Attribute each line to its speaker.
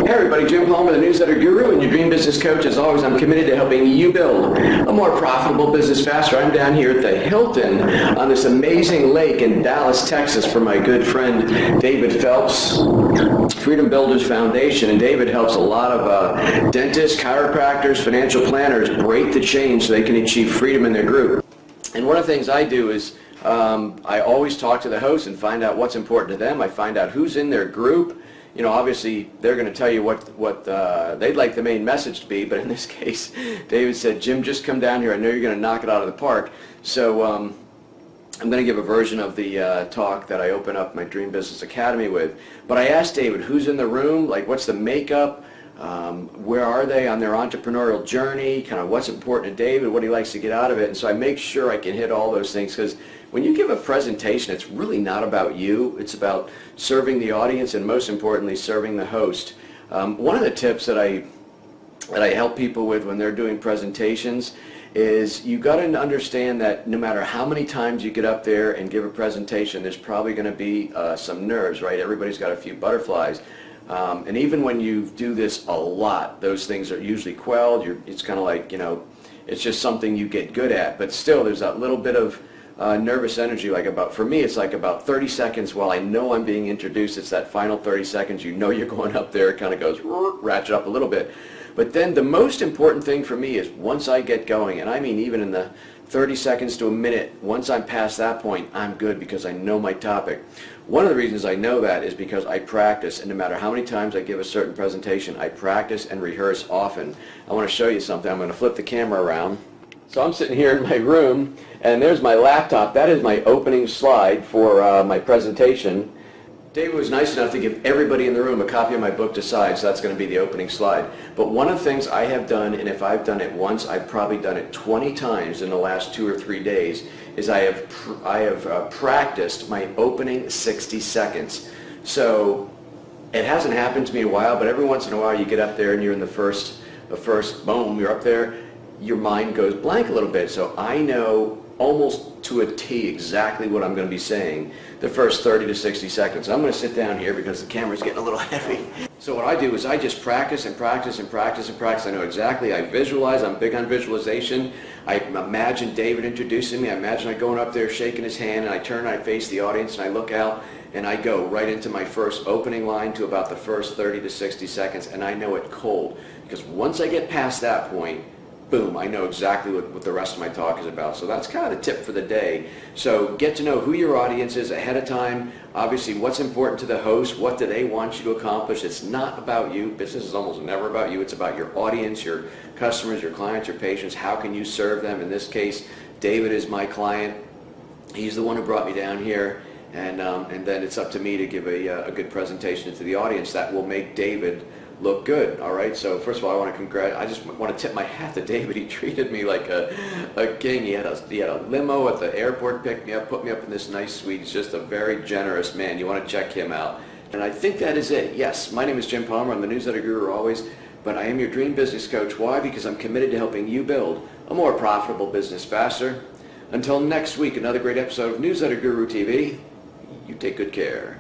Speaker 1: Hey everybody, Jim Palmer, the Newsletter Guru and your Dream Business Coach. As always, I'm committed to helping you build a more profitable business faster. I'm down here at the Hilton on this amazing lake in Dallas, Texas for my good friend David Phelps, Freedom Builders Foundation. And David helps a lot of dentists, chiropractors, financial planners break the chain so they can achieve freedom in their group. And one of the things I do is I always talk to the host and find out what's important to them. I find out who's in their group. You know, obviously they're going to tell you what they'd like the main message to be, but in this case, David said, Jim, just come down here. I know you're going to knock it out of the park. So I'm going to give a version of the talk that I open up my Dream Business Academy with. But I asked David, who's in the room? Like, what's the makeup? Where are they on their entrepreneurial journey? Kind of what's important to David, what he likes to get out of it. And so I make sure I can hit all those things, because when you give a presentation, it's really not about you. It's about serving the audience and, most importantly, serving the host. One of the tips that I help people with when they're doing presentations is you got to understand that no matter how many times you get up there and give a presentation, there's probably going to be some nerves, right? Everybody's got a few butterflies. And even when you do this a lot, those things are usually quelled. It's kind of like, you know, it's just something you get good at. But still, there's that little bit of nervous energy, for me, it's like about 30 seconds while I know I'm being introduced. It's that final 30 seconds. You know you're going up there. It kind of goes, ratchet up a little bit. But then the most important thing for me is once I get going, and I mean even in the 30 seconds to a minute, once I'm past that point, I'm good because I know my topic. One of the reasons I know that is because I practice, and no matter how many times I give a certain presentation, I practice and rehearse often. I want to show you something. I'm going to flip the camera around. So I'm sitting here in my room, and there's my laptop. That is my opening slide for my presentation. David was nice enough to give everybody in the room a copy of my book to sign, so that's going to be the opening slide. But one of the things I have done, and if I've done it once, I've probably done it 20 times in the last 2 or 3 days, is I have practiced my opening 60 seconds. So it hasn't happened to me in a while, but every once in a while you get up there and you're in the first boom, you're up there, your mind goes blank a little bit. So I know almost to a T exactly what I'm going to be saying the first 30 to 60 seconds. I'm going to sit down here because the camera's getting a little heavy. So what I do is I just practice and practice and practice and practice. I know exactly. I visualize. I'm big on visualization. I imagine David introducing me. I imagine I going up there shaking his hand, and I turn and I face the audience and I look out and I go right into my first opening line to about the first 30 to 60 seconds, and I know it cold, because once I get past that point, boom, I know exactly what the rest of my talk is about. So that's kind of the tip for the day. So get to know who your audience is ahead of time. Obviously, what's important to the host, what do they want you to accomplish. It's not about you. Business is almost never about you. It's about your audience, your customers, your clients, your patients. How can you serve them? In this case, David is my client. He's the one who brought me down here. And then it's up to me to give a good presentation to the audience that will make David look good. All right, so first of all, I just want to tip my hat to David. He treated me like a king. He had a limo at the airport, picked me up, put me up in this nice suite. He's just a very generous man. You want to check him out. And I think that is it. Yes, my name is Jim Palmer. I'm the Newsletter Guru always, but I am your Dream Business Coach. Why? Because I'm committed to helping you build a more profitable business faster. Until next week, another great episode of Newsletter Guru TV. You take good care.